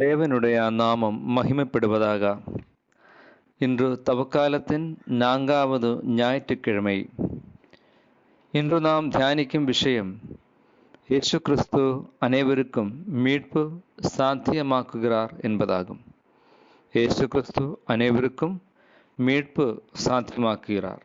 தேவனுடைய நாமம் மகிமைப்படுவதாக. இன்று தவக்காலத்தின் 4வது ஞாயிற்றுக்கிழமை. இன்று நாம் தியானிக்கும் விஷயம் இயேசு கிறிஸ்து அனைவருக்கும் மீட்பு சாத்தியமாக்குகிறார் என்பதாகும். இயேசு கிறிஸ்து அனைவருக்கும் மீட்பு சாத்தியமாக்குகிறார்.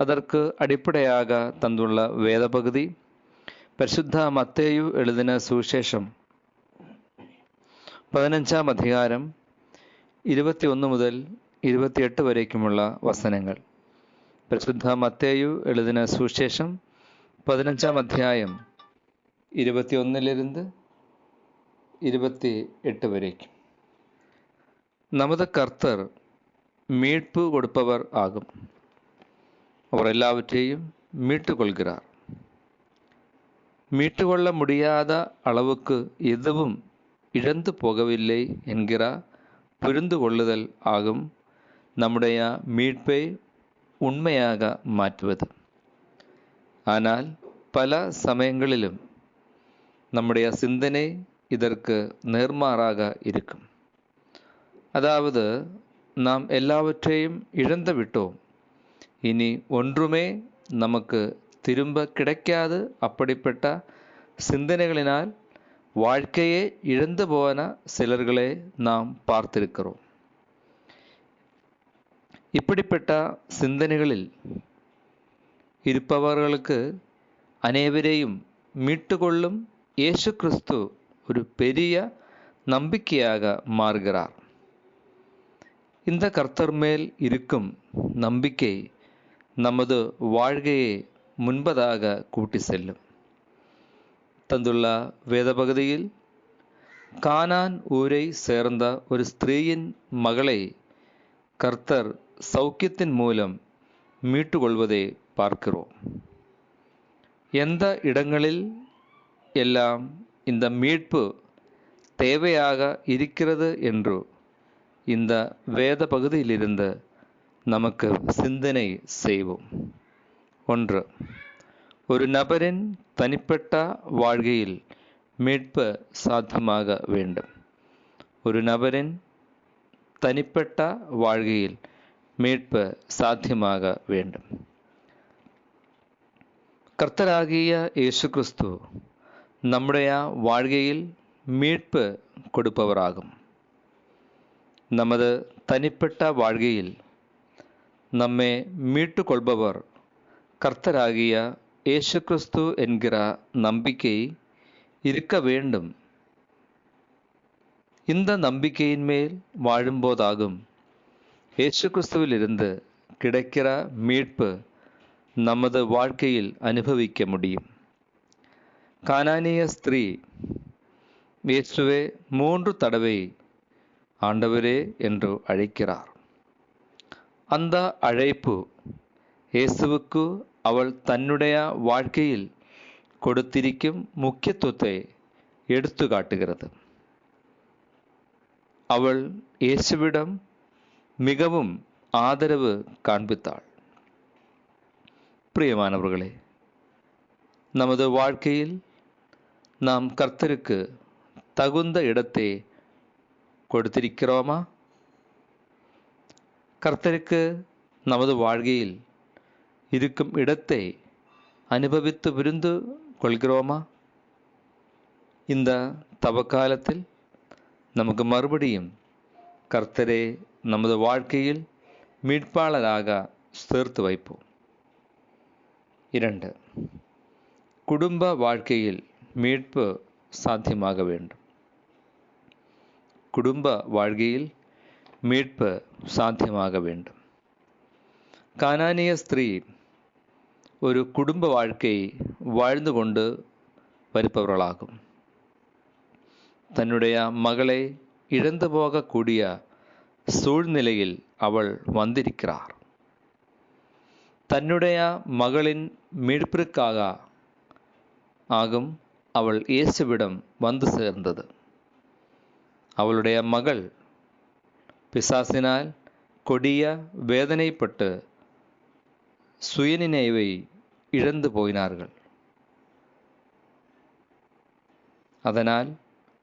அதற்கு அடிப்படையாக தந்துள்ள வேத பகுதி பரிசுத்த மத்தேயு எழுதின சுவிசேஷம் 15-ാം അധ്യായം 21 മുതൽ 28 വരേക്കുമുള്ള വസനങ്ങൾ. പരിശുദ്ധ മത്തേയു എഴുതിന സുവിശേഷം 15-ാം അധ്യായം 21 28 വരേക്കും. நமது கர்த்தர் மீட்பு கொடுப்பவர் ஆகும். அவர் எல்லாவற்றையும் மீட்டுக்கொள்கிறார். மீட்டுக்கொள்ள முடியாத அளவுக்கு எதுவும் இழந்து போகவில்லை என்கிற புரிந்து கொள்ளுதல் ஆகும் நம்முடைய மீட்பை உண்மையாக மாற்றுவது. ஆனால் பல சமயங்களிலும் நம்முடைய சிந்தனை இதற்கு நேர்மாறாக இருக்கும். அதாவது, நாம் எல்லாவற்றையும் இழந்து விட்டோம், இனி ஒன்றுமே நமக்கு திரும்ப கிடைக்காது. அப்படிப்பட்ட சிந்தனைகளினால் வாழ்க்கையே இழந்து போன சிலர்களை நாம் பார்த்திருக்கிறோம். இப்படிப்பட்ட சிந்தனைகளில் இருப்பவர்களுக்கு அனைவரையும் மீட்டுக்கொள்ளும் இயேசு கிறிஸ்து ஒரு பெரிய நம்பிக்கையாக மாறுகிறார். இந்த கர்த்தர் மேல் இருக்கும் நம்பிக்கை நமது வாழ்க்கையை முன்பதாக கூட்டி செல்லும். தந்துள்ள வேத பகுதியில் கானான் ஊரை சேர்ந்த ஒரு ஸ்திரீயின் மகளை கர்த்தர் சௌக்கியத்தின் மூலம் மீட்டுக்கொள்வதை பார்க்கிறோம். எந்த இடங்களில் எல்லாம் இந்த மீட்பு தேவையாக இருக்கிறது என்று இந்த வேத பகுதியிலிருந்து நமக்கு சிந்தனை செய்வோம். 1. ஒரு நபரின் தனிப்பட்ட வாழ்க்கையில் மீட்பு சாத்தியமாக வேண்டும். ஒரு நபரின் தனிப்பட்ட வாழ்க்கையில் மீட்பு சாத்தியமாக வேண்டும். கர்த்தராகிய இயேசு கிறிஸ்து நம்முடைய வாழ்க்கையில் மீட்பு கொடுப்பவராகும். நமது தனிப்பட்ட வாழ்க்கையில் நம்மை மீட்டு கொள்பவர் கர்த்தராகிய இயேசு கிறிஸ்து என்கிற நம்பிக்கை இருக்க வேண்டும். இந்த நம்பிக்கையின் மேல் வாழும்போதாகும் இயேசு கிறிஸ்துவில் இருந்து கிடைக்கிற மீட்பு நமது வாழ்க்கையில் அனுபவிக்க முடியும். கானானிய ஸ்திரீ இயேசுவை 3 தடவை ஆண்டவரே என்று அழைக்கிறார். அந்த அழைப்பு இயேசுவுக்கு அவள் தன்னுடைய வாழ்க்கையில் கொடுத்திருக்கும் முக்கியத்துவத்தை எடுத்து காட்டுகிறது. அவள் இயேசுவிடம் மிகவும் ஆதரவு காண்பித்தாள். பிரியமானவர்களே, நமது வாழ்க்கையில் நாம் கர்த்தருக்கு தகுந்த இடத்தை கொடுத்திருக்கிறோமா? கர்த்தருக்கு நமது வாழ்க்கையில் இருக்கும் இடத்தை அனுபவித்து புரிந்து கொள்கிறோமா? இந்த தவக்காலத்தில் நமக்கு மறுபடியும் கர்த்தரே நமது வாழ்க்கையில் மீட்பாளராக சேர்த்து வைப்போம். 2. குடும்ப வாழ்க்கையில் மீட்பு சாத்தியமாக வேண்டும். குடும்ப வாழ்க்கையில் மீட்பு சாத்தியமாக வேண்டும். கானானிய ஸ்திரீ ஒரு குடும்ப வாழ்க்கை வாழ்ந்து கொண்டு வருபவர்களாகும். தன்னுடைய மகளை இழந்து போகக்கூடிய சூழ்நிலையில் அவள் வந்திருக்கிறார். தன்னுடைய மகளின் மீட்பிற்காக ஆகும் அவள் இயேசுவிடம் வந்து சேர்ந்தது. அவளுடைய மகள் பிசாசினால் கொடிய வேதனைப்பட்டு சுயநினைவை இழந்து போயினார்கள். அதனால்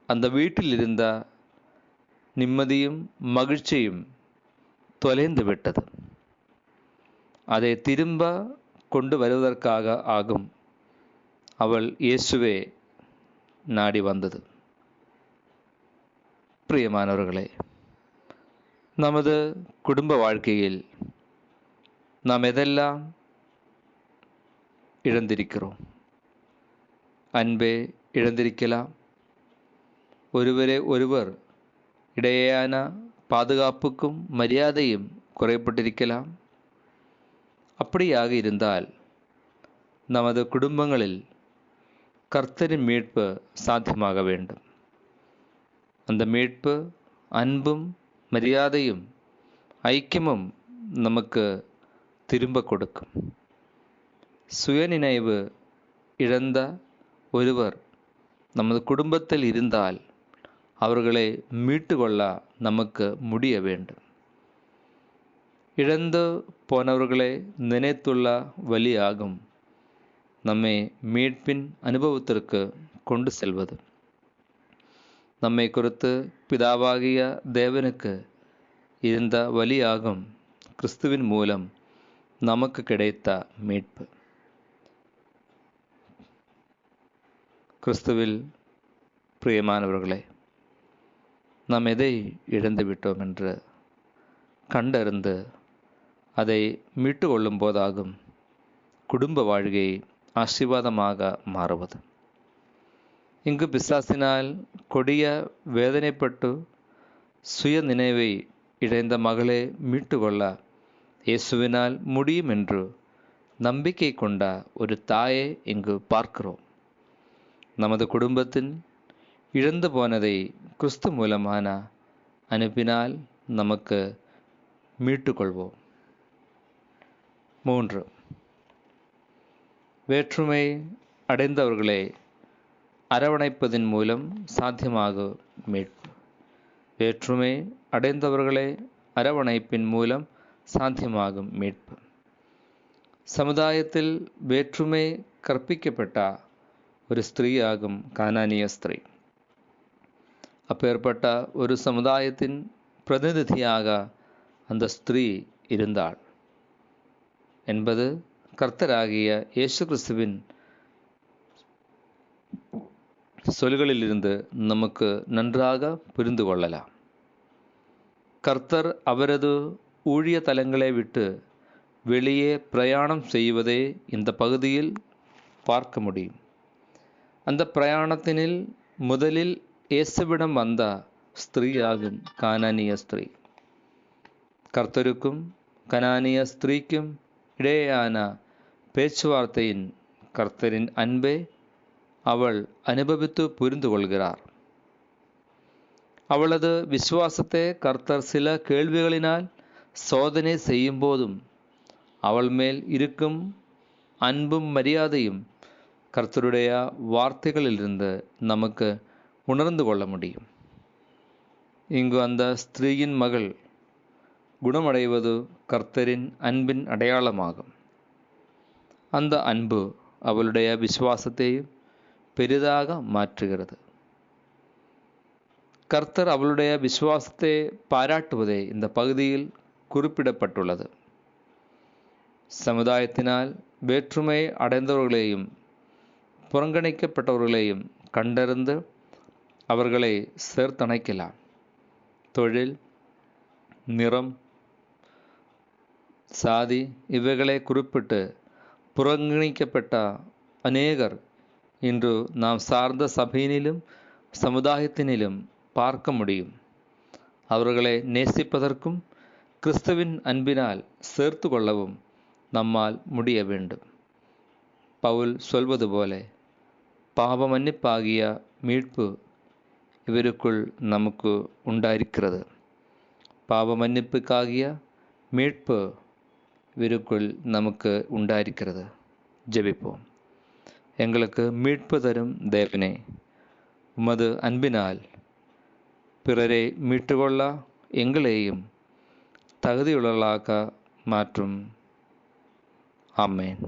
அந்த வீட்டில் இருந்த நிம்மதியும் மகிழ்ச்சியும் தொலைந்து விட்டது. அதை திரும்ப கொண்டு வருவதற்காக ஆகும் அவள் இயேசுவே நாடி வந்தது. பிரியமானவர்களே, நமது குடும்ப வாழ்க்கையில் நாம் எதெல்லாம் இழந்திருக்கிறோம்? அன்பே இழந்திருக்கலாம். ஒருவரே ஒருவர் இடையேயான பாதுகாப்புக்கும் மரியாதையும் குறைப்பட்டிருக்கலாம். அப்படியாக இருந்தால் நமது குடும்பங்களில் கர்த்தரின் மீட்பு சாத்தியமாக வேண்டும். அந்த மீட்பு அன்பும் மரியாதையும் ஐக்கியமும் நமக்கு திரும்ப கொடுக்கும். சுயநினைவு இழந்த ஒருவர் நமது குடும்பத்தில் இருந்தால் அவர்களை மீட்டு கொள்ள நமக்கு முடிய வேண்டும். இழந்து போனவர்களை நினைத்துள்ள வழியாகும் நம்மை மீட்பின் அனுபவத்திற்கு கொண்டு செல்வது. நம்மை குறித்து பிதாவாகிய தேவனுக்கு இருந்த வழியாகும் கிறிஸ்துவின் மூலம் நமக்கு கிடைத்த மீட்பு. கிறிஸ்துவில் பிரியமானவர்களே, நாம் எதை இழந்து விட்டோம் என்று கண்டறிந்து அதை மீட்டு கொள்ளும் போதாகும் குடும்ப வாழ்க்கை ஆசீர்வாதமாக மாறுவது. இங்கு பிசாசினால் கொடிய வேதனைப்பட்டு சுய நினைவை இழந்த மகளை மீட்டுக்கொள்ள இயேசுவினால் முடியும் என்று நம்பிக்கை கொண்ட ஒரு தாயை இங்கு பார்க்கிறோம். நமது குடும்பத்தின் இழந்து போனதை கிறிஸ்து மூலமான அனுப்பினால் நமக்கு மீட்டுக்கொள்வோம். 3. வேற்றுமை அடைந்தவர்களை அரவணைப்பதின் மூலம் சாத்தியமாகும் மீட்பு. வேற்றுமை அடைந்தவர்களை அரவணைப்பின் மூலம் சாத்தியமாகும் மீட்பு. சமுதாயத்தில் வேற்றுமை கற்பிக்கப்பட்ட ஒரு ஸ்திரீயாகும் கானானிய ஸ்திரீ. அப்பேற்பட்ட ஒரு சமுதாயத்தின் பிரதிநிதியாக அந்த ஸ்திரீ இருந்தாள் என்பது கர்த்தராகிய இயேசு கிறிஸ்துவின் சொல்களிலிருந்து நமக்கு நன்றாக புரிந்து கொள்ளலாம். கர்த்தர் அவரது ஊழிய தலங்களை விட்டு வெளியே பிரயாணம் செய்வதை இந்த பகுதியில் பார்க்க முடியும். அந்த பிரயாணத்தினில் முதலில் இயேசுவிடம் வந்த ஸ்திரீயாகும் கானானிய ஸ்திரீ. கர்த்தருக்கும் கனானிய ஸ்திரீக்கும் இடையேயான பேச்சுவார்த்தையின் கர்த்தரின் அன்பை அவள் அனுபவித்து புரிந்து கொள்கிறார். அவளது விசுவாசத்தை கர்த்தர் சில கேள்விகளினால் சோதனை செய்யும் போதும் அவள் மேல் இருக்கும் அன்பும் மரியாதையும் கர்த்தருடைய வார்த்தைகளிலிருந்து நமக்கு உணர்ந்து கொள்ள முடியும். இங்கு அந்த ஸ்திரீயின் மகள் குணமடைவது கர்த்தரின் அன்பின் அடையாளமாகும். அந்த அன்பு அவளுடைய விசுவாசத்தையும் பெரிதாக மாற்றுகிறது. கர்த்தர் அவளுடைய விசுவாசத்தை பாராட்டுவதை இந்த பகுதியில் குறிப்பிடப்பட்டுள்ளது. சமுதாயத்தினால் வேற்றுமை அடைந்தவர்களையும் புறங்கணிக்கப்பட்டவர்களையும் கண்டறிந்து அவர்களை சேர்த்தணைக்கலாம். தொழில், நிறம், சாதி இவைகளை குறிப்பிட்டு புறங்கணிக்கப்பட்ட அநேகர் இன்று நாம் சார்ந்த சபையினிலும் சமுதாயத்தினிலும் பார்க்க முடியும். அவர்களை நேசிப்பதற்கும் கிறிஸ்துவின் அன்பினால் சேர்த்து கொள்ளவும் நம்மால் முடிய வேண்டும். பவுல் சொல்வது போல பாவ மன்னிப்பாகிய மீட்பு இவருக்குள் நமக்கு உண்டாயிருக்கிறது. பாவ மன்னிப்புக்காகிய மீட்பு இவருக்குள் நமக்கு உண்டாயிருக்கிறது. ஜெபிப்போம். எங்களுக்கு மீட்பு தரும் தேவனே, உமது அன்பினால் பிறரை மீட்டுக்கொள்ள எங்களையும் தகுதியுள்ளவர்களாக மாற்றும். ஆமென்.